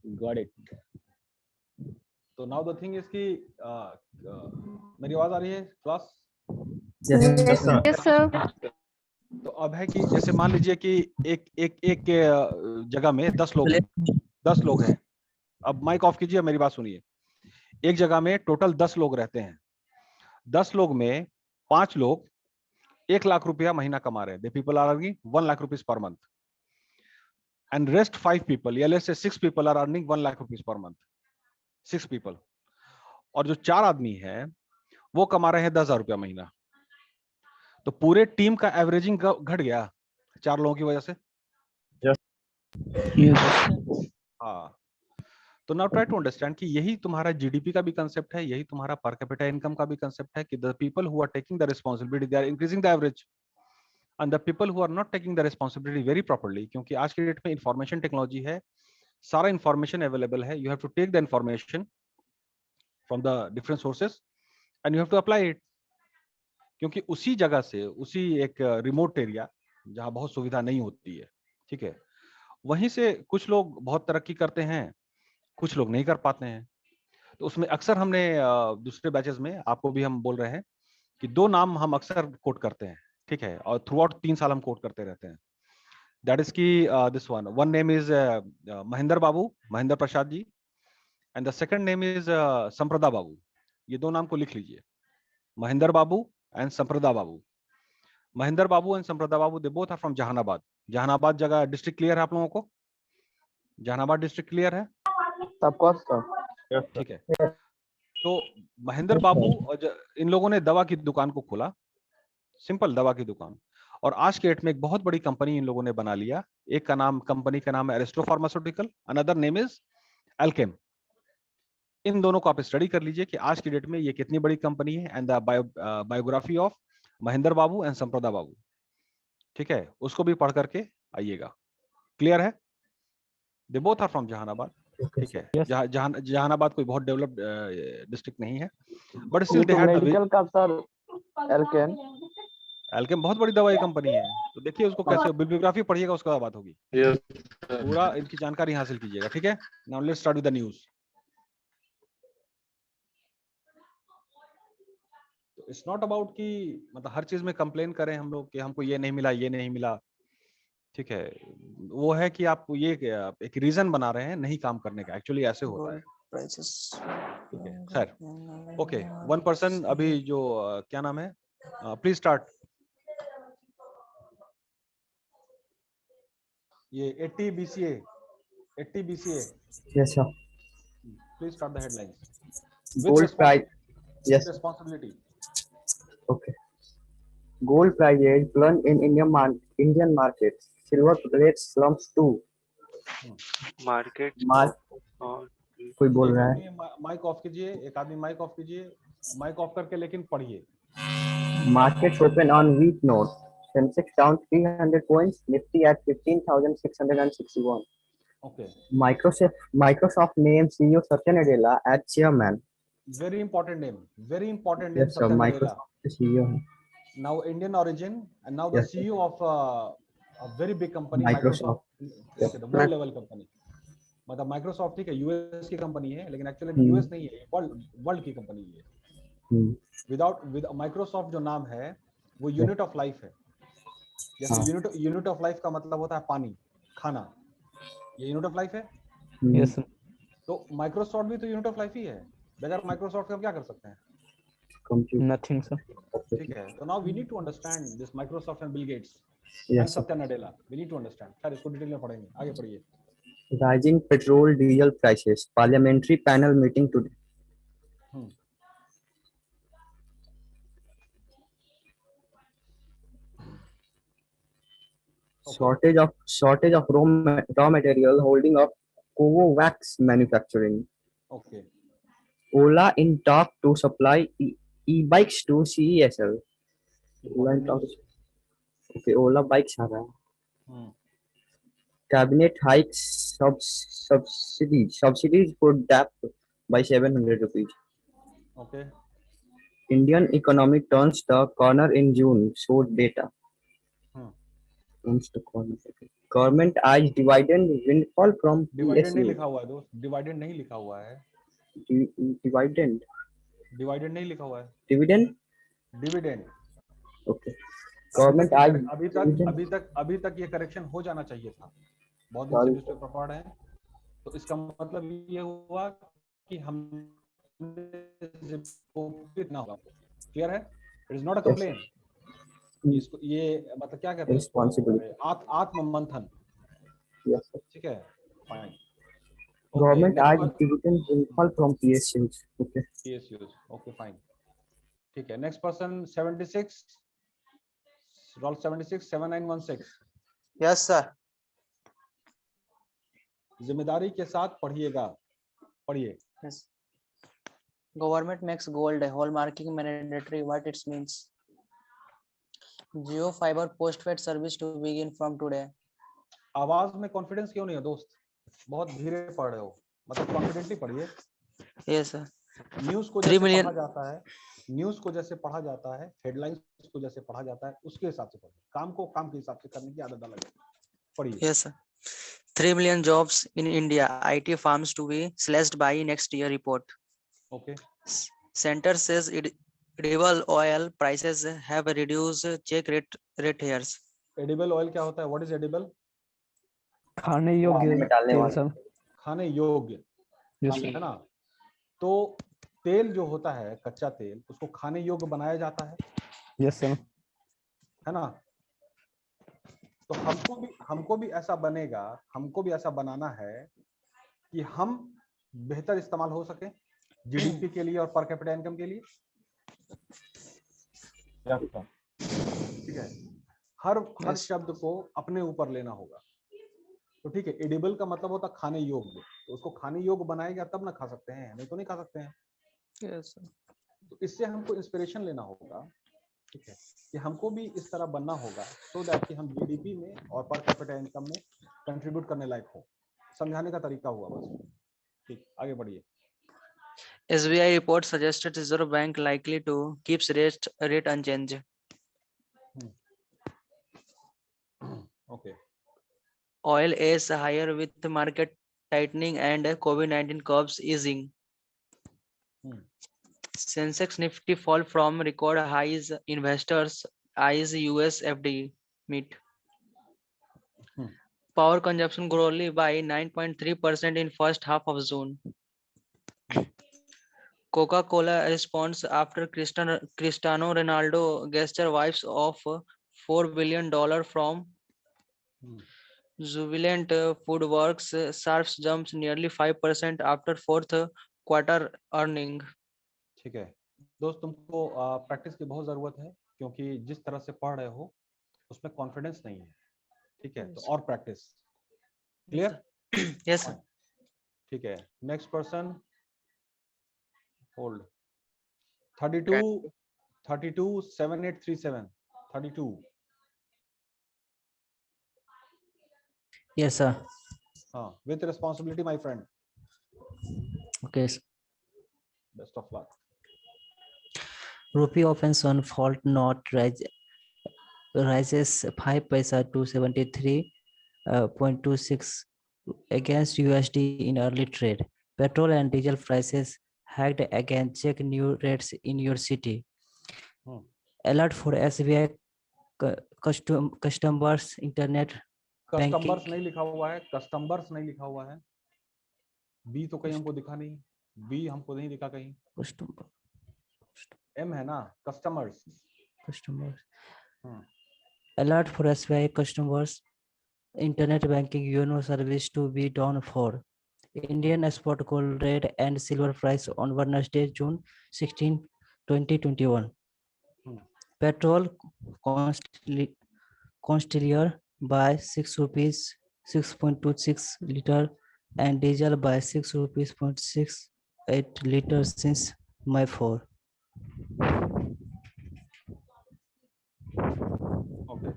Got it. तो now the thing is कि मेरी आवाज आ रही है क्लास? Yes, sir. तो अब है कि जैसे मान लीजिए कि एक जगह में 10 लोग हैं, 10 लोग हैं। अब माइक ऑफ कीजिए, मेरी बात सुनिए। एक जगह में टोटल 10 लोग रहते हैं। 10 लोग में 5 लोग 1 लाख रुपया महीना कमा रहे हैं। They people are earning 1 lakh rupees per month, and rest 5 people या let's say 6 people are earning 1 lakh rupees per month. 6 people. और जो 4 आदमी है वो कमा रहे हैं 10,000 रुपया महीना। तो पूरे टीम का एवरेजिंग घट गया 4 लोगों की वजह से। हाँ, तो नाउ ट्राई टू अंडरस्टैंड कि यही तुम्हारा जीडीपी का भी कंसेप्ट है, यही तुम्हारा पर कैपिटा इनकम का भी कंसेप्ट है कि the people who are taking the responsibility they are increasing the average, and the people who are not taking the responsibility very properly, क्योंकि आज के डेट में इंफॉर्मेशन टेक्नोलॉजी है, सारा इंफॉर्मेशन अवेलेबल है। You have to take the information from the different sources and you have to apply it. क्योंकि उसी जगह से, उसी एक रिमोट एरिया जहां बहुत सुविधा नहीं होती है, ठीक है, वहीं से कुछ लोग बहुत तरक्की करते हैं, कुछ लोग नहीं कर पाते हैं। तो उसमें अक्सर हमने दूसरे बैचेस में आपको भी हम बोल रहे हैं कि 2 नाम हम अक्सर कोट करते हैं, ठीक है, और थ्रू आउट 3 साल हम कोट करते रहते हैं। दैट इज की this one name is Mahendra Babu, Mahendra Prasad ji, and the second name is Samprada Babu. ये 2 नाम को लिख लीजिए, Mahendra Babu and Samprada Babu. Mahendra Babu and Samprada Babu, they both are from Jehanabad. Jehanabad जगह डिस्ट्रिक्ट क्लियर है आप लोगों को? जहानाबाद डिस्ट्रिक्ट क्लियर है? ठीक है। तो महेंद्र बाबू और इन लोगों ने दवा की दुकान को खोला, सिंपल दवा की दुकान, और आज के डेट में एक बहुत बड़ी कंपनी इन लोगों ने बना लिया। एक का नाम, कंपनी का नाम है Aristo pharmaceutical, another name is Alkem. इन दोनों को आप स्टडी कर लीजिए कि आज की डेट में ये कितनी बड़ी कंपनी है, and the biography of Mahendra Babu and Samprada Babu, ठीक है, उसको भी पढ़ करके आइएगा। क्लियर है? They both are from Jehanabad, ठीक है। जहानाबाद कोई बहुत डेवलप्ड डिस्ट्रिक्ट नहीं है, but still they had medical का सर एल्केन। एल्केम बहुत बड़ी दवाई कंपनी है। तो देखिए उसको कैसे, बिब्लियोग्राफी पढ़िएगा, उसके बाद बात होगी। पूरा इनकी जानकारी हासिल कीजिएगा, ठीक है। Now let's start with the news. It's not about कि मतलब हर चीज में कंप्लेन करें हम लोग कि हमको ये नहीं मिला, ये नहीं मिला, ठीक है। वो है कि आप ये एक रीजन बना रहे हैं नहीं काम करने का, एक्चुअली ऐसे होता है, ठीक है। खैर, ओके, 1 पर्सन अभी जो क्या नाम है, प्लीज स्टार्ट। ये 80 BCA, 80 BCA, Yes, sir. please start the headlines. Gold price. Yes. With responsibility. Okay. Gold prices plunge in Indian markets. Silver rates slumps too. Market कोई बोल रहा है? माइक ऑफ कीजिए, एक आदमी माइक ऑफ कीजिए, mic off करके लेकिन पढ़िए। Markets open on weak note. Sensex down 300 points. Nifty at 15,661. Okay. Microsoft named CEO Satya Nadella as chairman. Very important name. Very important name. Yes, sir. Satya Nadella. Microsoft CEO. Now Indian origin, and now the Yes, sir. CEO of a very big company, Microsoft. Yes. The world level company. मतलब Microsoft ठीक है, US की company है, लेकिन actually में US नहीं है, world की कंपनी है। विद माइक्रोसॉफ्ट जो नाम है वो यूनिट ऑफ लाइफ है। जैसे यूनिट ऑफ लाइफ का मतलब होता है पानी, खाना, ये यूनिट ऑफ लाइफ है। Yes sir. तो माइक्रोसॉफ्ट भी तो यूनिट ऑफ लाइफ ही है। बगैर माइक्रोसॉफ्ट के हम क्या कर सकते हैं? Nothing sir. ठीक है। तो now we need to understand this Microsoft and Bill Gates Yes, and Satya Nadella. We need to understand. Sir इसको डिटेल में पढ़ेंगे, आगे पढ़िए। Rising petrol diesel prices. Parliamentary panel meeting today. Okay. Shortage of raw material holding up Covovax manufacturing. Okay. Ola in talk to supply e-bikes to CESL. Okay, Ola bikes आ रहा है। Cabinet hikes subsidies for DAP by 700 rupees. Okay. Indian economy turns the corner in June, showed data. Turns the corner. Government eyes dividend windfall from dividend नहीं PSU. लिखा हुआ है दोस्त, dividend नहीं लिखा हुआ है, Dividend. डिवाइडेंड नहीं लिखा हुआ है, Dividend. Dividend. Okay. Government eyes dividend. अभी तक ये करेक्शन हो जाना चाहिए था, बहुत दिन से Sorry. न्यूज़पेपर पढ़ रहे हैं, तो इसका मतलब ये हुआ कि हम ना होगा। क्लियर है? It is not a Yes, complain. Hmm. इसको ये मतलब क्या कहते हैं इसको? Responsibility. आत्म मंथन। Yes, sir. ठीक है, fine. Government eyes dividend windfall from PSUs. Okay. PSUs, okay fine, ठीक है। Next person 76 roll 76 7916। Yes, sir. जिम्मेदारी के साथ पढ़िएगा, पढ़िए। Yes. Government makes gold hallmarking mandatory. What it means? Jio Fiber postpaid service to begin from today. आवाज में confidence क्यों नहीं है दोस्त? बहुत धीरे पढ़ रहे हो, मतलब कॉन्फिडेंटली पढ़िए। Yes, sir. न्यूज को 3 जैसे million. पढ़ा जाता है, न्यूज को जैसे पढ़ा जाता है, हेडलाइंस को जैसे पढ़ा जाता है, उसके हिसाब से पढ़िए। काम को काम के हिसाब से करने की आदत अलग है, पढ़िए। Yes, sir. 3 million jobs in India. IT farms to be slashed by next year report. Okay, Center says edible oil prices have reduced. Check rate here. Edible oil क्या होता है? What is edible? खाने योग्य खाने में डालने तेल वाला। सर। खाने योग्य, यस है ना? तो तेल जो होता है, कच्चा तेल, उसको खाने योग्य बनाया जाता है सर। है ना? तो हमको भी ऐसा बनेगा, हमको भी ऐसा बनाना है कि हम बेहतर इस्तेमाल हो सके जीडीपी के लिए और पर कैपिटा इनकम के लिए। ठीक है, हर शब्द को अपने ऊपर लेना होगा। तो ठीक है, एडिबल का मतलब होता खाने योग्य, तो उसको खाने योग्य बनाएगा तब ना खा सकते हैं, नहीं तो नहीं खा सकते हैं। Yes, sir. तो इससे हमको इंस्पिरेशन लेना होगा, ठीक है, कि हमको भी इस तरह बनना होगा, सो दैट कि हम जीडीपी में और पर कैपिटा इनकम में कंट्रीब्यूट करने लायक हो। समझाने का तरीका हुआ बस। ठीक, आगे बढ़िए। SBI report suggested Reserve Bank likely to keeps rate unchanged. Okay, Oil is higher with market tightening and COVID-19 curbs easing. Sensex Nifty fall from record highs. Investors eyes US FD meet. Power consumption grew only by 9.3% in first half of June. Coca-Cola responds after Cristiano Ronaldo gesture wipes off $4 billion from Jubilant Foodworks. Sharps jumps nearly 5% after fourth quarter earning. ठीक है दोस्त, तुमको practice की बहुत जरूरत है, क्योंकि जिस तरह से पढ़ रहे हो उसमें कॉन्फिडेंस नहीं है। ठीक है, तो और प्रैक्टिस। क्लियर? Yes, sir. ठीक है, next person hold 32 7837 32। Yes, sir. हाँ, with responsibility my friend, Okay. Best of luck. Rupee opens on fault note rises 5 paisa to 73.26 against USD in early trade. Petrol and diesel prices hacked again. Check new rates in your city. Alert for SBI customers internet customers banking. नहीं लिखा हुआ है, customers नहीं लिखा हुआ है। B तो कहीं हमको दिखा नहीं, बी हमको नहीं दिखा कहीं। एम है ना, customers. Alert for SBI customers internet banking UNO service to be down for. Indian spot gold rate and silver price on Wednesday, June 16, 2021. Petrol constantly by 6 rupees 6.26 liter and diesel by 6 rupees 0.68 liter since May 4. Okay,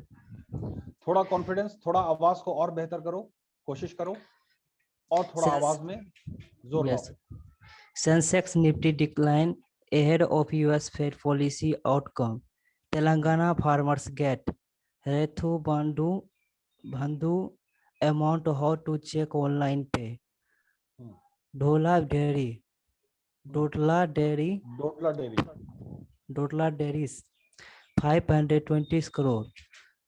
थोड़ा confidence, थोड़ा आवाज को और बेहतर करो, कोशिश करो, और थोड़ा आवाज में जोर Yes. लाओ। Sensex Nifty decline ahead of US Fed policy outcome. Telangana farmers get Rethu Bandhu amount how to check online pay. Hmm. Dhola Dairy. Dotla Dairy. Dotla Dairy. Dairies. 520 crore.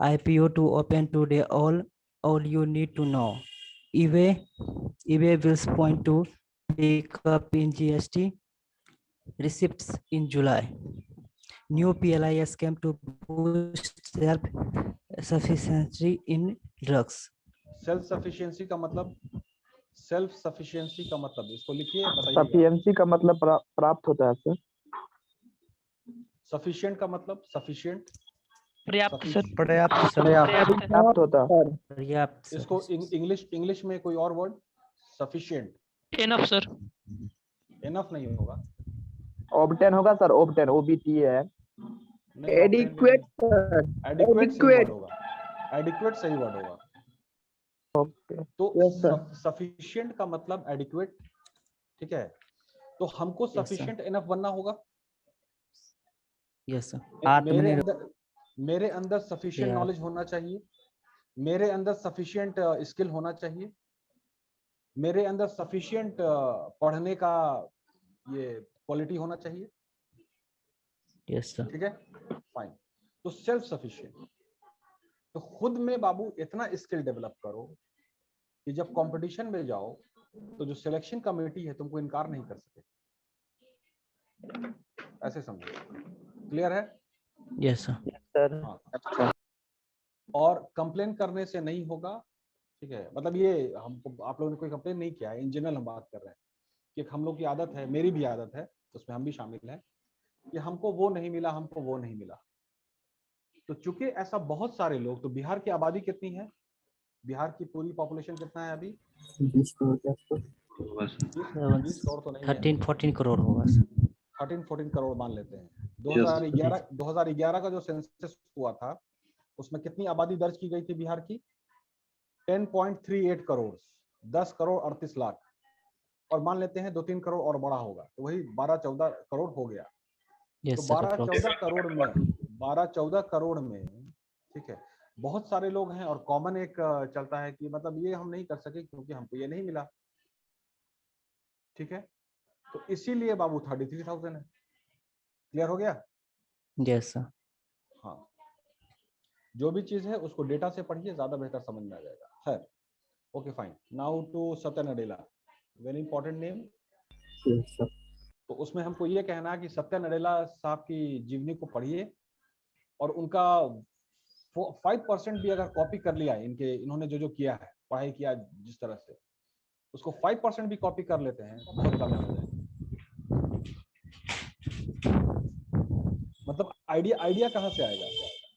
IPO to open today. All you need to know. eBay bills point to pick up in GST receipts in July. New PLI scheme to boost self-sufficiency in drugs. Self sufficiency का मतलब, self sufficiency का मतलब इसको लिखिए, बताइएगा। Sufficiency का मतलब प्राप्त होता है सर। सफिशिएंट का मतलब, सफिशिएंट पर्याप्त सर। पर्याप्त होता है। पर्याप्त इसको इंग्लिश में कोई और word, sufficient. Enough sir. Enough नहीं होगा, ऑब्टेन होगा सर, ऑब्टेन OBTA। एडिक्वेट सही वर्ड होगा, एडिक्वेट सही वर्ड होगा। तो सफिशिएंट का मतलब एडिक्वेट, ठीक है। तो हमको सफिशिएंट इनफ बनना होगा। Yes sir. मेरे अंदर सफिशिएंट नॉलेज होना चाहिए, मेरे अंदर सफिशिएंट स्किल होना चाहिए, मेरे अंदर सफिशिएंट पढ़ने का ये क्वालिटी होना चाहिए। Yes sir. ठीक है, फाइन। तो सेल्फ सफिशिएंट, तो खुद में बाबू इतना स्किल डेवलप करो कि जब कंपटीशन में जाओ तो जो सिलेक्शन कमेटी है तुमको इनकार नहीं कर सके। ऐसे समझो, क्लियर है? Yes sir. हाँ। और कंप्लेन करने से नहीं होगा, ठीक है। मतलब ये हमको, आप लोगों ने कोई कंप्लेन नहीं किया है, इन जनरल हम बात कर रहे हैं कि हम लोग की आदत है, मेरी भी आदत है, उसमें हम भी शामिल हैं, कि हमको वो नहीं मिला, हमको वो नहीं मिला। तो चूंकि ऐसा बहुत सारे लोग, तो बिहार की आबादी कितनी है? बिहार की पूरी पॉपुलेशन कितना है अभी? 20 करोड़ के आसपास। 20 करोड़ तो नहीं है, 13-14 करोड़ होगा। 13-14 करोड़ मान लेते हैं। 2011 का जो सेंसस हुआ था उसमें कितनी आबादी दर्ज की गई थी बिहार की? 10.38 करोड़, 10 करोड़ 38 लाख। और मान लेते हैं 2-3 करोड़ और बड़ा होगा, तो वही 12-14 करोड़ हो गया। तो 12-14 करोड़ में, ठीक है, बहुत सारे लोग हैं। और कॉमन एक चलता है कि मतलब ये हम नहीं कर सके क्योंकि हमको ये नहीं मिला, ठीक है। तो इसीलिए बाबू 33,000 है। क्लियर हो गया? Yes sir. हाँ, जो भी चीज है उसको डेटा से पढ़िए, ज्यादा बेहतर समझ में आ जाएगा। खैर, okay fine. Now to Satya Nadella, very important name. तो उसमें हमको ये कहना है कि सत्या नडेला साहब की जीवनी को पढ़िए और उनका 5% भी अगर कॉपी कर लिया है, इन्होंने जो किया है, पढ़ाई किया जिस तरह से, उसको 5% भी कॉपी कर लेते हैं, बहुत ज्यादा हो जाएगा। मतलब आइडिया कहाँ से आएगा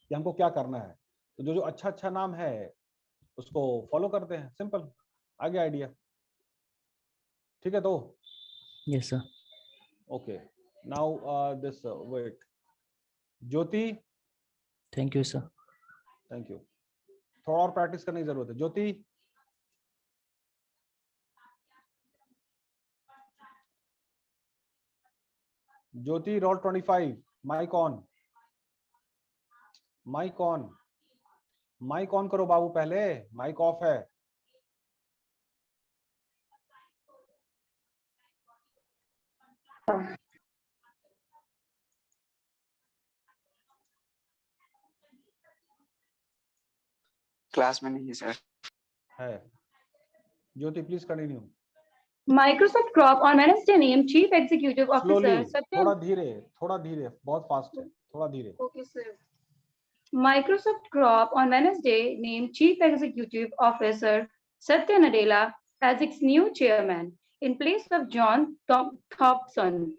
कि हमको क्या करना है? तो जो अच्छा नाम है उसको फॉलो करते हैं, सिंपल, आ गया आइडिया। ठीक है, तो yes sir. Okay, now this wait, Jyoti. Thank you sir. Thank you. थोड़ा और प्रैक्टिस करने की जरूरत है। Jyoti, Jyoti roll 25, mike on, mike on, mike on करो बाबू, पहले माइक ऑफ है। क्लास में नहीं सर। है Jyoti, please continue. Microsoft Corp on Wednesday named Chief Executive Officer slowly, Satya. थोड़ा धीरे, बहुत फास्ट है, थोड़ा धीरे। Okay, sir. Microsoft Corp on Wednesday named Chief Executive Officer Satya Nadella as its new chairman in place of John Thompson.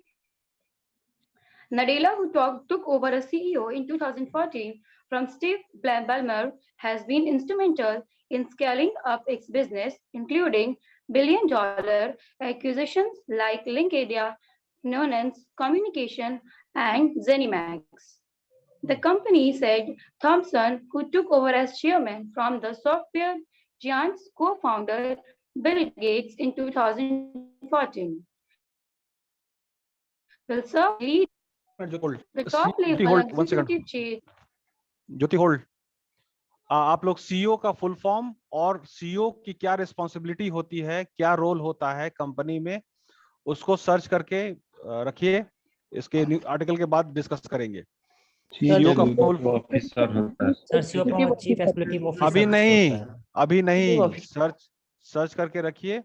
Nadella, who took over as CEO in 2014 from Steve Ballmer, has been instrumental in scaling up its business, including billion-dollar acquisitions like Linkadia, Nuance Communication, and ZeniMax. The company said Thompson, who took over as chairman from the software giant's co-founder Bill Gates in 2014, will serve lead the top level executive chief. Jyoti hold, आप लोग CEO का full form और CEO की क्या responsibility होती है, क्या role होता है कंपनी में, उसको सर्च करके रखिए। इसके आर्टिकल के बाद डिस्कस करेंगे। सीईओ का फुल ऑफिसर होता है। Sir CEO chief executive officer अभी नहीं, होता है। अभी नहीं, सर्च करके रखिए,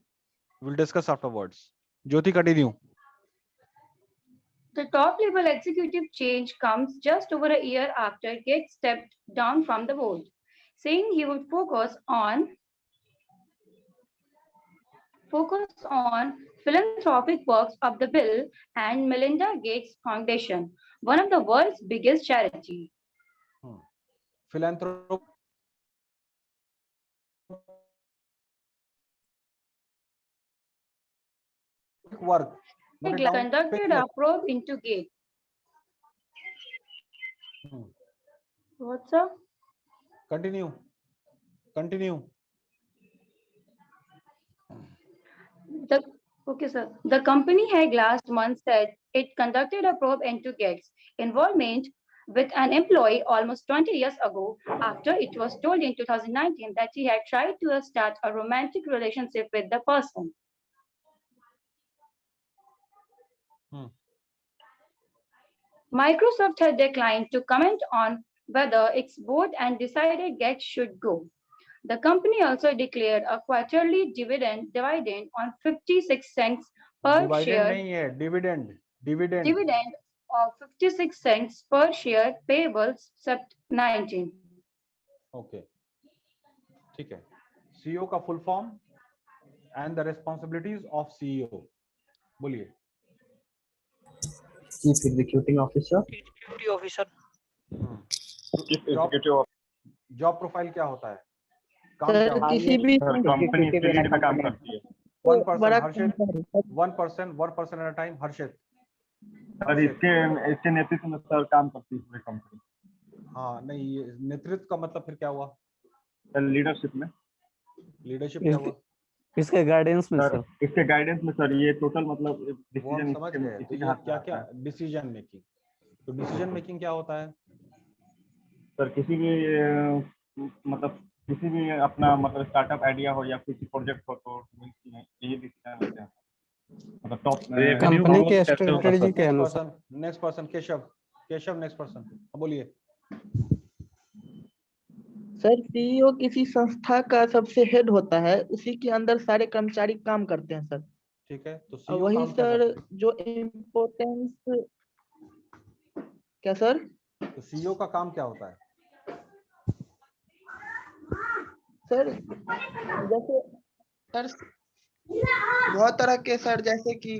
will discuss afterwards. Jyoti continue. The top-level executive change comes just over a year after Gates stepped down from the board, saying he would focus on philanthropic works of the Bill and Melinda Gates Foundation, one of the world's biggest charities. Philanthropic work. Note it down. Conducted a probe into Gates. What's up? Continue. Okay, sir. The company had last month said it conducted a probe into Gates' involvement with an employee almost 20 years ago, after it was told in 2019 that he had tried to start a romantic relationship with the person. Microsoft had declined to comment on whether its board and decided Gates should go. The company also declared a quarterly dividend on 56 cents per share. Dividend of 56 cents per share payable Sept 19. Okay. ठीक है. CEO का full form and the responsibilities of CEO. बोलिए. Chief Executive Officer. Executive officer. Job profile क्या होता है? काम sir क्या होता है? किसी भी कंपनी फील्ड में काम करती है। One person, बड़ा Harshit. Company. One person at a time. Harshit. और इसके नेतृत्व में सर काम करती है पूरी कंपनी। हाँ नहीं, ये नेतृत्व का मतलब फिर क्या हुआ? लीडरशिप में। लीडरशिप क्या हुआ? इसके गाइडेंस में सर, इसके गाइडेंस में सर ये टोटल मतलब वो हम समझ गए। तो ये क्या क्या डिसीजन मेकिंग, तो डिसीजन मेकिंग क्या होता है? सर किसी भी मतलब किसी भी अपना मतलब स्टार्टअप आइडिया हो या किसी प्रोजेक्ट हो तो ये डिसीजन लेते हैं मतलब टॉप कंपनी के स्ट्रेटजी के अनुसार। Next person Keshav next person बोलिए। सर सीईओ किसी संस्था का सबसे हेड होता है, उसी के अंदर सारे कर्मचारी काम करते हैं सर। ठीक है, तो और CEO वही काम क्या सर करता है? जो इम्पोर्टेंस क्या सर? तो CEO का काम क्या होता है? सर जैसे सर बहुत तरह के सर, जैसे कि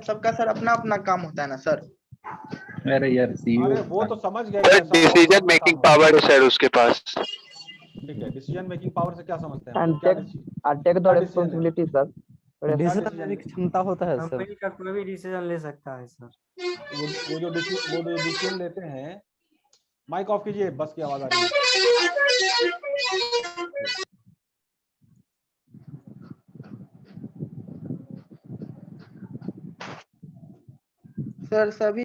सबका सर अपना अपना काम होता है ना सर। अरे यार सीईओ अरे वो तो समझ गए। डिसीजन मेकिंग पावर है सर उसके पास। ठीक है, डिसीजन मेकिंग पावर से क्या समझते हैं? And take the responsibility, sir. Decision लेने की क्षमता होता है सर। कंपनी का कोई भी डिसीजन ले सकता है सर। वो जो डिसीजन लेते हैं। माइक ऑफ कीजिए, बस की आवाज आ रही है। सर सभी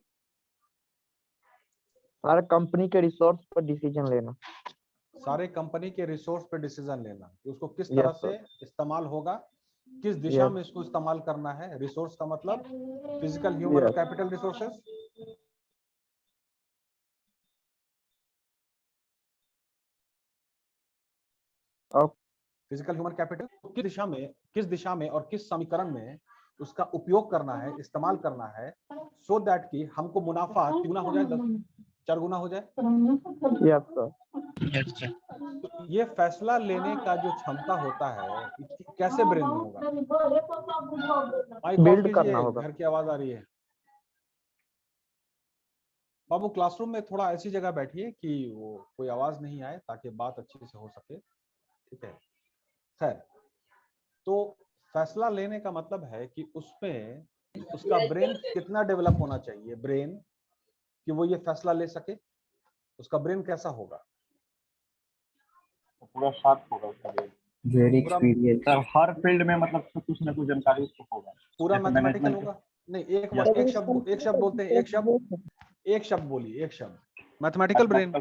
सारे कंपनी के रिसोर्स पर डिसीजन लेना। सारे कंपनी के रिसोर्स पे डिसीजन लेना, उसको किस Yes, तरह sir. से इस्तेमाल होगा, किस दिशा Yes. में इसको इस्तेमाल करना है। रिसोर्स का मतलब फिजिकल, ह्यूमन और Yes. Capital resources. Physical, human capital किस दिशा में और किस समीकरण में उसका उपयोग करना है, इस्तेमाल करना है, सो दैट कि हमको मुनाफा 3 गुना हो जाए, 4 गुना हो जाए। Yes, sir. तो ये फैसला लेने का जो क्षमता होता है, कैसे ब्रेन में होगा? Build करना होगा। घर की आवाज आ रही है। बाबू क्लासरूम में थोड़ा ऐसी जगह बैठिए कि वो कोई आवाज नहीं आए, ताकि बात अच्छे से हो सके। ठीक है, खैर, तो फैसला लेने का मतलब है कि उसमें उसका ब्रेन कितना डेवलप होना चाहिए, ब्रेन कि वो ये फैसला ले सके। उसका ब्रेन कैसा होगा? पूरा शार्प होगा उसका ब्रेन। Very experience. सर हर फील्ड में मतलब कुछ ना कुछ जानकारी उसको होगा। पूरा मैथमेटिकल होगा? नहीं, एक शब्द बोलते हैं, एक शब्द बोलिए, एक शब्द। Mathematical brain,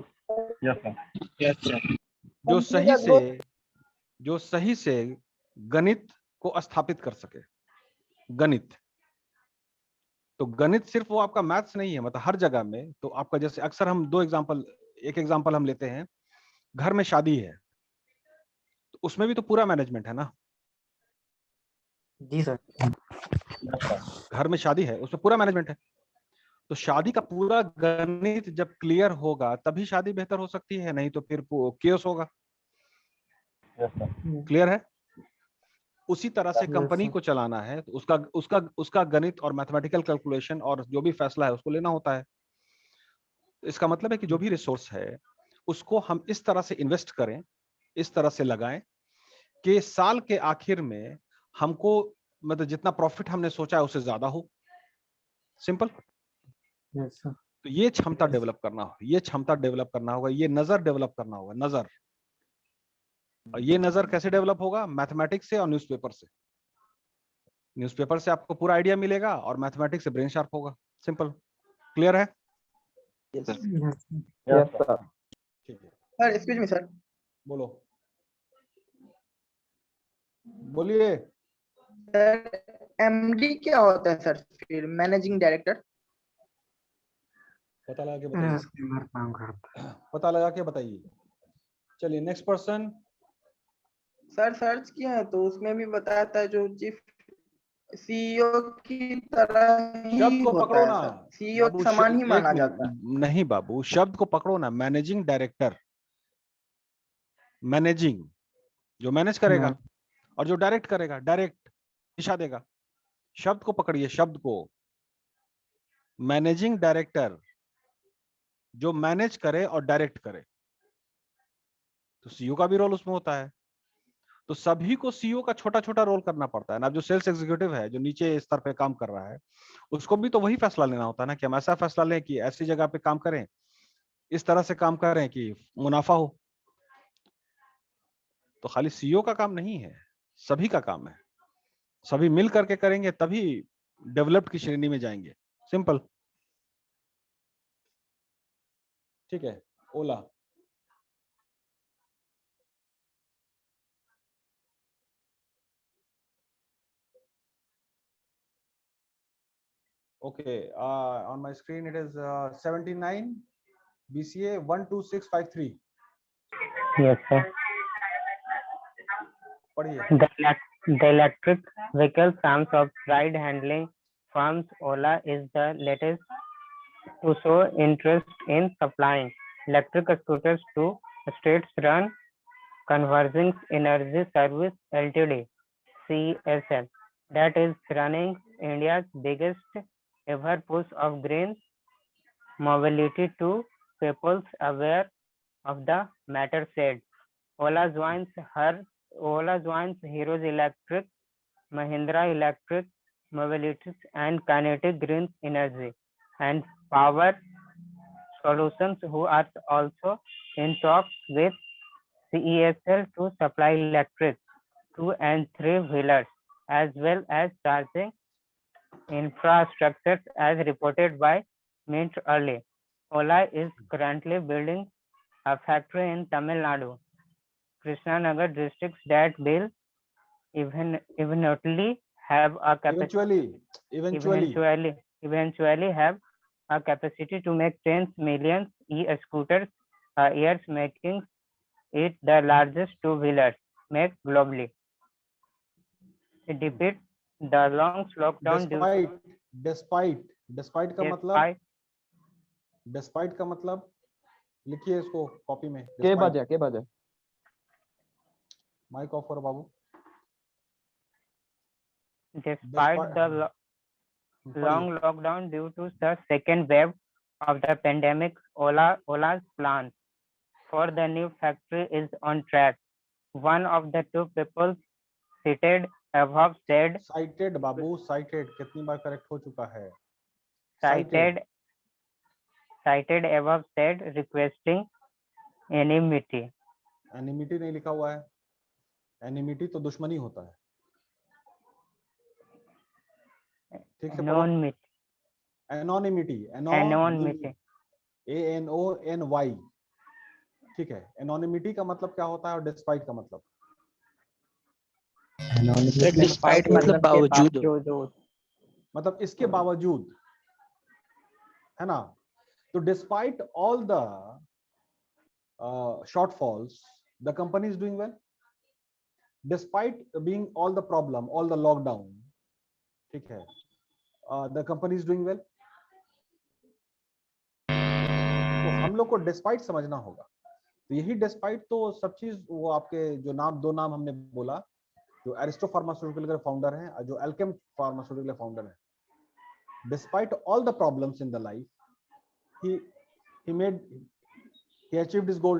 yes sir. Yes, sir. जो कंपनी का सही से गणित को स्थापित कर सके। गणित, तो गणित सिर्फ वो आपका मैथ्स नहीं है, मतलब हर जगह में। तो आपका जैसे अक्सर हम एक एग्जांपल हम लेते हैं, घर में शादी है तो उसमें भी तो पूरा मैनेजमेंट है ना। जी सर। घर में शादी है उसमें पूरा मैनेजमेंट है। तो शादी का पूरा गणित जब क्लियर होगा तभी शादी बेहतर हो सकती है, नहीं तो फिर केओस होगा। क्लियर है? उसी तरह से कंपनी को चलाना है तो उसका गणित और मैथमेटिकल कैलकुलेशन और जो भी फैसला है उसको लेना होता है। तो इसका मतलब है कि जो भी रिसोर्स है उसको हम इस तरह से इन्वेस्ट करें, इस तरह से लगाएं कि साल के आखिर में हमको मतलब जितना प्रॉफिट हमने सोचा है उससे ज्यादा हो। सिंपल। Yes sir. तो ये क्षमता डेवलप करना होगा, ये क्षमता डेवलप करना होगा, ये नजर डेवलप करना होगा, नजर। और ये नजर कैसे डेवलप होगा? मैथमेटिक्स से और न्यूज़पेपर से। न्यूज़पेपर से आपको पूरा आइडिया मिलेगा और मैथमेटिक्स से ब्रेन शार्प होगा। सिंपल। क्लियर है? Yes yes sir. ठीक है, सर एक्सक्यूज मी सर, बोलो, बोलिए। सर एमडी क्या होता है सर? फिर मैनेजिंग डायरेक्टर। पता लगा के बताइए, इसके अंदर काम करता है। पता लगा के बताइए। चलिए नेक्स्ट पर्सन। सर सर्च किया है तो उसमें भी बताया था जो चीफ सीईओ की तरह ही शब्द को होता पकड़ो है ना सर, सीईओ बाबू, के समान ही एक माना मिनट, जाता है। नहीं बाबू, शब्द को पकड़ो ना। मैनेजिंग डायरेक्टर, मैनेजिंग जो मैनेज करेगा और जो डायरेक्ट करेगा, डायरेक्ट दिशा देगा। शब्द को पकड़िए, शब्द को। मैनेजिंग डायरेक्टर जो मैनेज करे और डायरेक्ट करे, तो सीईओ का भी रोल उसमें होता है। तो सभी को सीईओ का छोटा छोटा रोल करना पड़ता है ना। अब जो सेल्स एग्जीक्यूटिव है जो नीचे स्तर पे काम कर रहा है उसको भी तो वही फैसला लेना होता है ना कि हम ऐसा फैसला लें कि ऐसी जगह पे काम करें, इस तरह से काम करें कि मुनाफा हो। तो खाली सीईओ का काम नहीं है, सभी का काम है। सभी मिल करके करेंगे तभी डेवलप्ड की श्रेणी में जाएंगे। सिंपल। ठीक है, ओला। Okay, on my screen it is 79 BCA 12653. Yes, sir. पढ़िए। The electric vehicle firms of ride-hailing firms Ola is the latest to show interest in supplying electric scooters to state-run Converging Energy Service Ltd (CESL) that is running India's biggest ever push of green mobility to people aware of the matter said. Ola joins Heroes Electric, Mahindra Electric Mobility and Kinetic Green Energy and Power Solutions, who are also in talks with CESL to supply electric 2 and 3 wheelers as well as charging infrastructure as reported by Mint early. Ola is currently building a factory in Tamil Nadu, Krishnanagar districts that will eventually have a capacity have a capacity to make 10 million e-scooters a year, making it the largest two-wheeler made globally. It defeats the long lockdown despite का मतलब लिखिए इसको copy में। के बजे mic off करो बाबू। Despite the long lockdown due to the second wave of the pandemic, Ola's plan for the new factory is on track. One of the two people cited above said. Cited Babu, cited कितनी बार correct हो चुका है? Cited above said requesting anonymity. Anonymity नहीं लिखा हुआ है। Anonymity तो दुश्मनी होता है। ठीक से पढ़ो। Anonymity ANONY, ठीक है। एनोनिमिटी का मतलब क्या होता है और डिस्पाइट का मतलब? डिस्पाइट मतलब बावजूद। मतलब इसके बावजूद, है ना। तो despite all the shortfalls, the company is doing well. Despite being all the problem, all the lockdown, ठीक है, the company is doing well. तो हम लोग को डिस्पाइट समझना होगा। तो यही डिस्पाइट तो सब चीज, वो आपके जो नाम, दो नाम हमने बोला, जो एरिस्टो फार्मास्यूटिकल के फाउंडर हैं और जो एल्केम फार्मास्यूटिकल के फाउंडर हैं, despite all the problems in the life, he achieved his goal.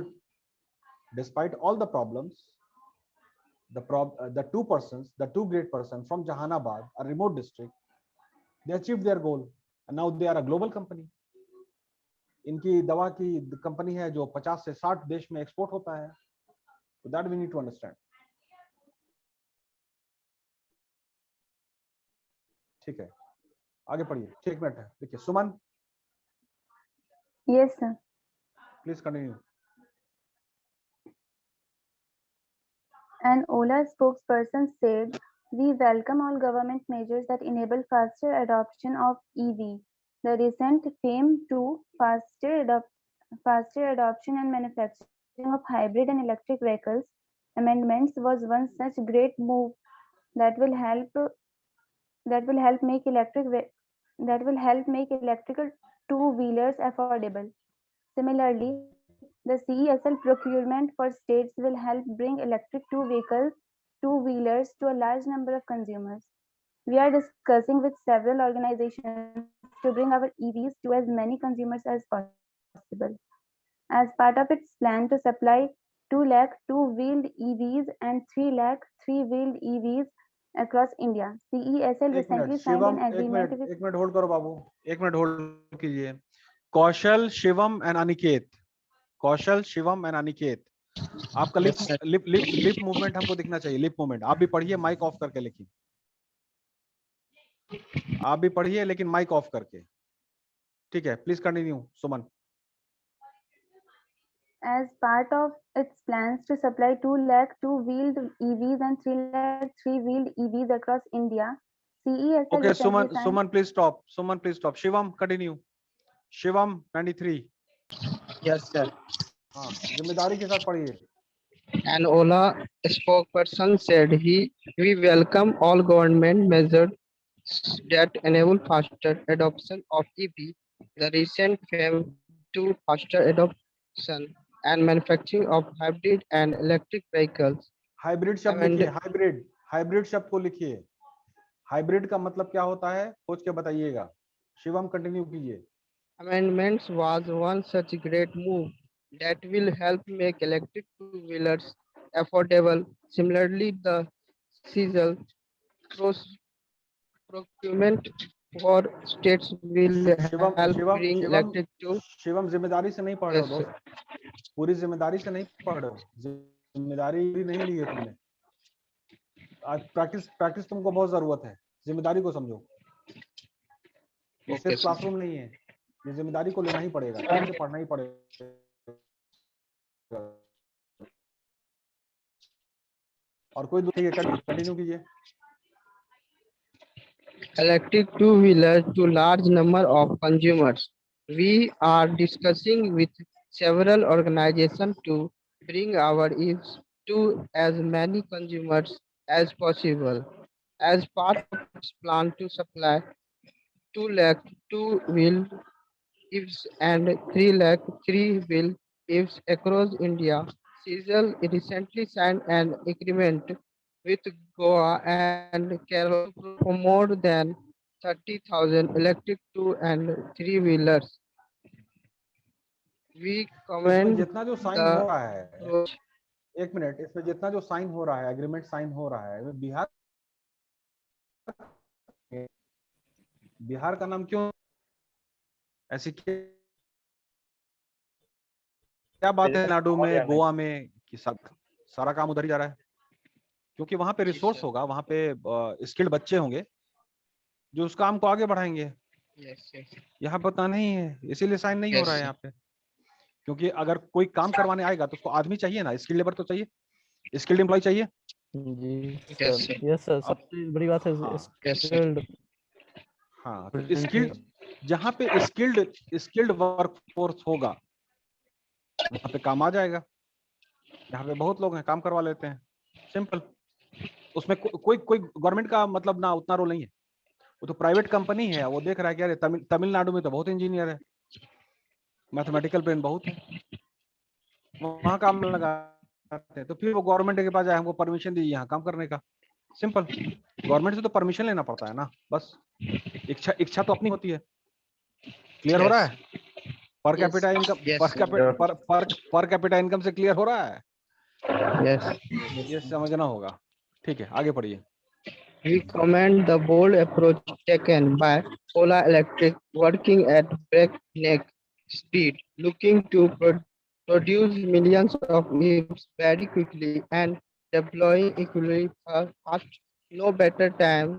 Despite all the problems, the two great persons from Jahanabad, a remote district, they achieved their goal and now they are a global company. इनकी दवा की company है जो 50 से 60 देश में export होता है। So that we need to understand. ठीक है, आगे पढ़िए। ठीक मिनट है, देखिए सुमन। Yes, sir. Please continue. An Ola spokesperson said, "We welcome all government measures that enable faster adoption of EV. The recent FAME to faster adoption and manufacturing of hybrid and electric vehicles amendments was one such great move that will help make electrical two-wheelers affordable. Similarly, the CESL procurement for states will help bring electric two-wheelers to a large number of consumers. We are discussing with several organizations to bring our EVs to as many consumers as possible. As part of its plan to supply 2 lakh two-wheeled EVs and 3 lakh three-wheeled EVs across India, CESL recently signed an agreement with... एक minute hold करो बाबू, एक minute hold कीजिए। Kaushal, Shivam and Aniket, Kaushal, Shivam and Aniket, आपका lip movement हमको दिखना चाहिए, lip movement. आप भी पढ़िए माइक ऑफ करके, लेकिन आप भी पढ़िए लेकिन माइक ऑफ करके, ठीक है। Please continue Suman. As part of its plans to supply 2 lakh two-wheeled EVs and 3 lakh three-wheeled EVs across India, CESL... Okay, Suman, please stop. Suman, please stop. Shivam, continue. Shivam, 93. Yes, sir. हाँ, जिम्मेदारी के साथ पढ़िए। An Ola spokesperson said we welcome all government measures that enable faster adoption of EV. The recent FAME to faster adoption and manufacturing of hybrid and electric vehicles. Hybrid शब्द लिखिए, hybrid शब्द को लिखिए। हाइब्रिड का मतलब क्या होता है, सोच के बताइएगा। शिवम कंटिन्यू कीजिए। Amendments was one such great move that will help make electric two-wheelers affordable. Similarly, the CESL procurement for states will help bring electric to... Shivam जिम्मेदारी से नहीं पढ़ रहे हो दोस्त, पूरी जिम्मेदारी से नहीं पढ़ रहे हो, जिम्मेदारी नहीं ली है तुमने। आज प्रैक्टिस तुमको बहुत जरूरत है, जिम्मेदारी को समझो। ये सिर्फ क्लासरूम नहीं है, ये जिम्मेदारी को लेना ही पड़ेगा, ठीक से पढ़ना ही पड़ेगा। और कोई दूसरी कंटिन्यू कीजिए। Electric two-wheelers to large number of consumers. We are discussing with several organizations to bring our EVs to as many consumers as possible. As part of its plan to supply 2 lakh two-wheeled EVs and 3 lakh three-wheeled EVs across India, CESL recently signed an agreement with Goa and Kerala for more than 30,000 electric two and three-wheelers. We commend जितना जो sign हो रहा है, एक minute, इसमें जितना जो sign हो रहा है, एग्रीमेंट साइन हो रहा है, बिहार का नाम क्यों ऐसी क्या बात है नाडु में, गोवा में कि सारा काम उधर ही जा रहा है? क्योंकि वहां पे रिसोर्स होगा, वहां पे स्किल्ड बच्चे होंगे जो उस काम को आगे बढ़ाएंगे। Yes, yes. यहाँ पता नहीं है, इसीलिए साइन नहीं हो Yes, रहा है sir. यहाँ पे, क्योंकि अगर कोई काम करवाने आएगा तो उसको आदमी चाहिए ना, स्किल्ड लेबर तो चाहिए, स्किल्ड एम्प्लॉय चाहिए। जी Yes, sir, sir. Yes sir, अब सबसे बड़ी बात है हाँ स्किल्ड। हाँ, तो स्किल्ड, जहाँ पे स्किल्ड वर्कफोर्स होगा वहाँ पे काम आ जाएगा। यहाँ पे बहुत लोग हैं, काम करवा लेते हैं, सिंपल। उसमें कोई गवर्नमेंट का मतलब ना उतना रोल नहीं है, वो तो प्राइवेट कंपनी है, वो देख रहा है कि अरे तमिलनाडु में तो बहुत इंजीनियर है, मैथमेटिकल ब्रेन बहुत है, वहाँ काम लगाते हैं, तो फिर वो गवर्नमेंट के पास जाए, हमको परमिशन दीजिए यहाँ काम करने का, सिंपल। गवर्नमेंट से तो परमिशन लेना पड़ता है ना, बस इच्छा तो अपनी होती है। क्लियर हो रहा है? Per capita income, per capita income से क्लियर हो रहा है? Yes. ये समझना होगा। ठीक है, आगे पढ़िए। We commend the bold approach taken by Ola Electric, working at breakneck speed, looking to produce millions of EVs very quickly and deploying equally fast. No better time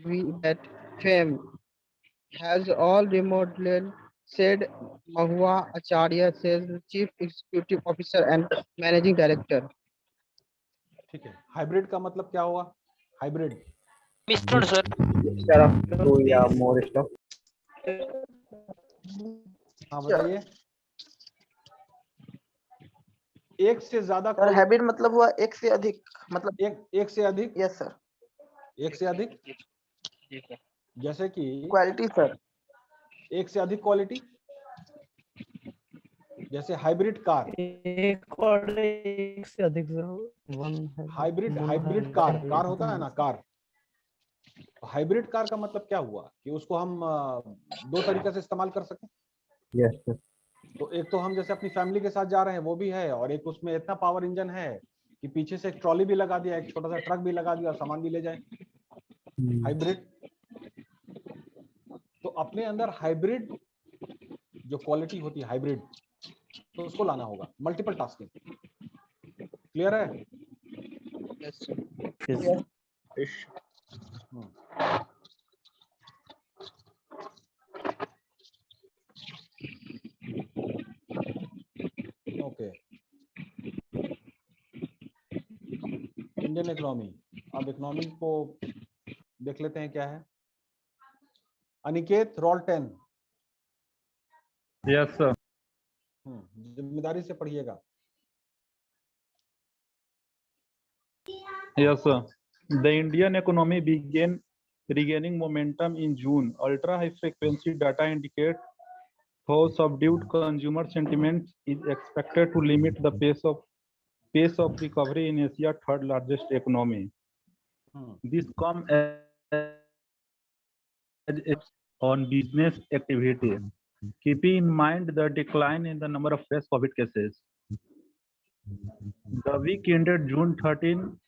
we that fame has all remodeled, said Mahua Acharya, says the Chief Executive Officer and Managing Director. ठीक है, hybrid का मतलब क्या हुआ? Hybrid मिश्रण sir. Mixture of two या more stuff. हाँ बताइए। एक से ज्यादा सर हाइब्रिड मतलब हुआ एक से अधिक, मतलब एक से अधिक। यस सर, एक से अधिक जैसे कि क्वालिटी सर, एक से अधिक क्वालिटी, जैसे हाइब्रिड कार। एक और एक से अधिक हाइब्रिड कार होता है ना, कार। हाइब्रिड कार का मतलब क्या हुआ कि उसको हम दो तरीके से इस्तेमाल कर सकें। Yes, sir. तो एक तो हम जैसे अपनी फैमिली के साथ जा रहे हैं वो भी है, और एक उसमें इतना पावर इंजन है कि पीछे से एक ट्रॉली भी लगा दिया, एक छोटा सा ट्रक भी लगा दिया और सामान भी ले जाए। हाइब्रिड। तो अपने अंदर हाइब्रिड जो क्वालिटी होती है हाइब्रिड, तो उसको लाना होगा। मल्टीपल टास्किंग, क्लियर है? Okay, Indian economy. अब इकोनॉमी को देख लेते हैं क्या है। अनिकेत, रोल 10। Yes sir. जिम्मेदारी से पढ़िएगा। Yes, sir. The Indian economy began regaining momentum in June. Ultra-high frequency data indicate though subdued consumer sentiment is expected to limit the pace of recovery in Asia's third largest economy. This comes as on business activity, keeping in mind the decline in the number of fresh COVID cases. The week ended June 13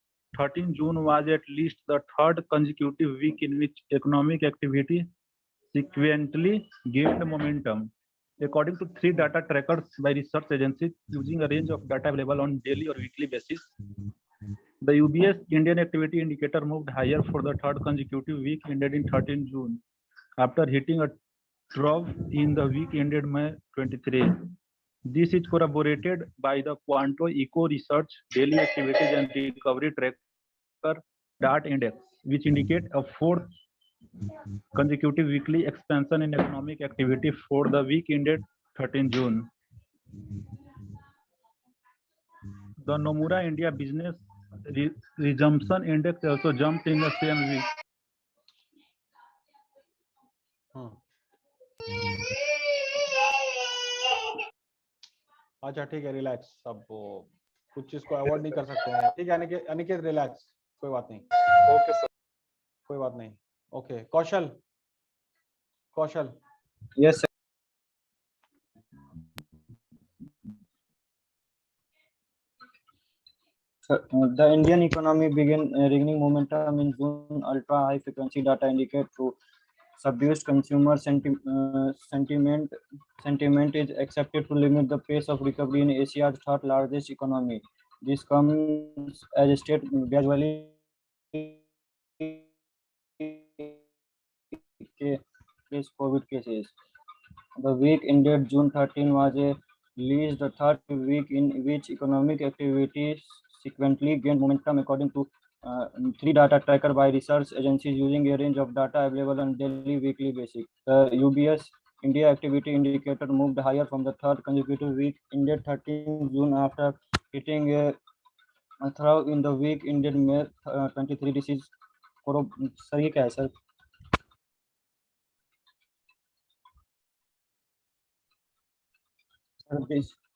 June was at least the third consecutive week in which economic activity sequentially gained momentum. According to three data trackers by research agencies using a range of data available on daily or weekly basis, the UBS Indian Activity Indicator moved higher for the third consecutive week ended in 13 June, after hitting a trough in the week ended May 23. This is corroborated by the Quanto Eco Research Daily Activities and Recovery Tracker DART Index, which indicate a fourth consecutive weekly expansion in economic activity for the week ended 13 June. The Nomura India Business Resumption Index also jumped in the same week. अच्छा ठीक है, relax. अब वो कुछ चीज को avoid नहीं कर सकते हैं। ठीक है अनिकेत रिलैक्स, कोई बात नहीं। ओके सर, कोई बात नहीं। Okay, Kaushal. Yes, sir. The Indian economy began regaining momentum in June. Ultra high frequency data indicate to subdued consumer sentiment is expected to limit the pace of recovery in Asia's third largest economy. This comes as a state gradually increase COVID cases. The week ended June 13 was at least the third week in which economic activities sequentially gained momentum, according to three data tracker by research agencies using a range of data available on daily, weekly basis. The UBS India activity indicator moved higher from the third consecutive week ended 13 June after hitting a throw in the week ended May 23. This is sir ये क्या है sir?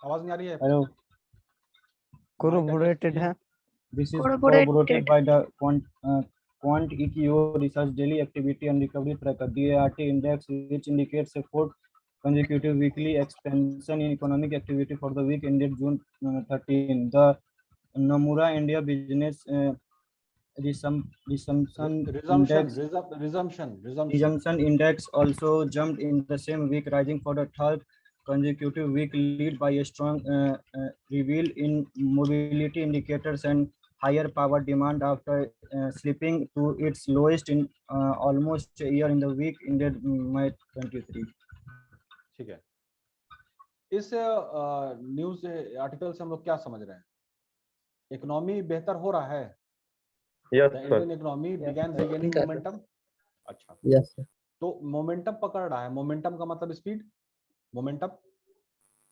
आवाज नहीं आ रही है? Hello. Corroborated है. This is corroborated by the Quant EQO Research Daily Activity and Recovery Tracker (DART) Index, which indicates a fourth consecutive weekly expansion in economic activity for the week ended June 13. The Nomura India Business Resumption Index also jumped in the same week, rising for the third consecutive week, led by a strong reveal in mobility indicators and higher power demand after slipping to its lowest in almost a year in the week ended May 23. ठीक है, इस news article से हम लोग क्या समझ रहे हैं? इकोनॉमी बेहतर हो रहा है? Yes, The sir. Indian economy began regaining momentum. अच्छा. Yes, sir. तो मोमेंटम पकड़ रहा है. मोमेंटम का मतलब स्पीड, मोमेंटम.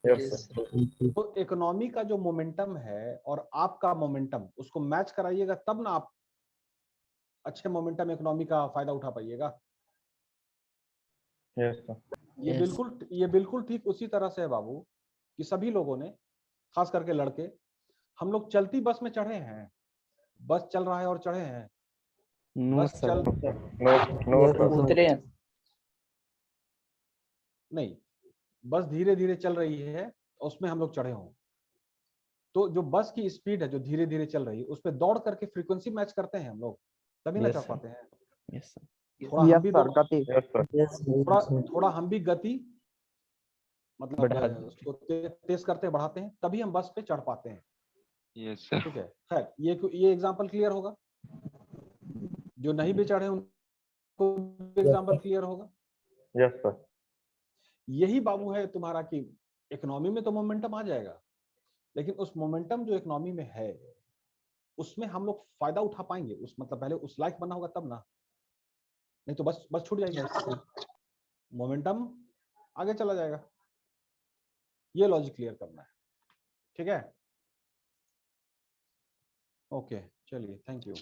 Yes, sir. तो इकोनॉमी का जो मोमेंटम है और आपका मोमेंटम, उसको मैच कराइएगा तब ना आप अच्छे मोमेंटम इकोनॉमी का फायदा उठा पाइएगा. Yes, sir. ये बिल्कुल ठीक उसी तरह से है बाबू कि सभी लोगों ने, खास करके लड़के, हम लोग चलती बस में चढ़े हैं. बस चल रहा है और चढ़े हैं. बस चल उतरे हैं नहीं, बस धीरे धीरे चल रही है, उसमें हम लोग चढ़े हों. तो जो बस की स्पीड है, जो धीरे धीरे चल रही है, उस पर दौड़ करके फ्रीक्वेंसी मैच करते हैं हम लोग, तभी ना चढ़ पाते हैं. थोड़ा हम भी थोड़ा हम भी गति मतलब उसको तेज करते बढ़ाते हैं, तभी हम बस पे चढ़ पाते हैं. Yes sir. ठीक है, खैर ये एग्जांपल क्लियर होगा. जो नहीं भी चढ़े उनको एग्जांपल क्लियर होगा. Yes sir. यही बाबू है तुम्हारा कि इकोनॉमी में तो मोमेंटम आ जाएगा, लेकिन उस मोमेंटम जो इकोनॉमी में है उसमें हम लोग फायदा उठा पाएंगे. उस मतलब पहले उस लायक बनना होगा तब ना, नहीं तो बस छूट जाएगी. मोमेंटम आगे चला जाएगा. ये लॉजिक क्लियर करना है. ठीक है, ओके, चलिए, थैंक यू.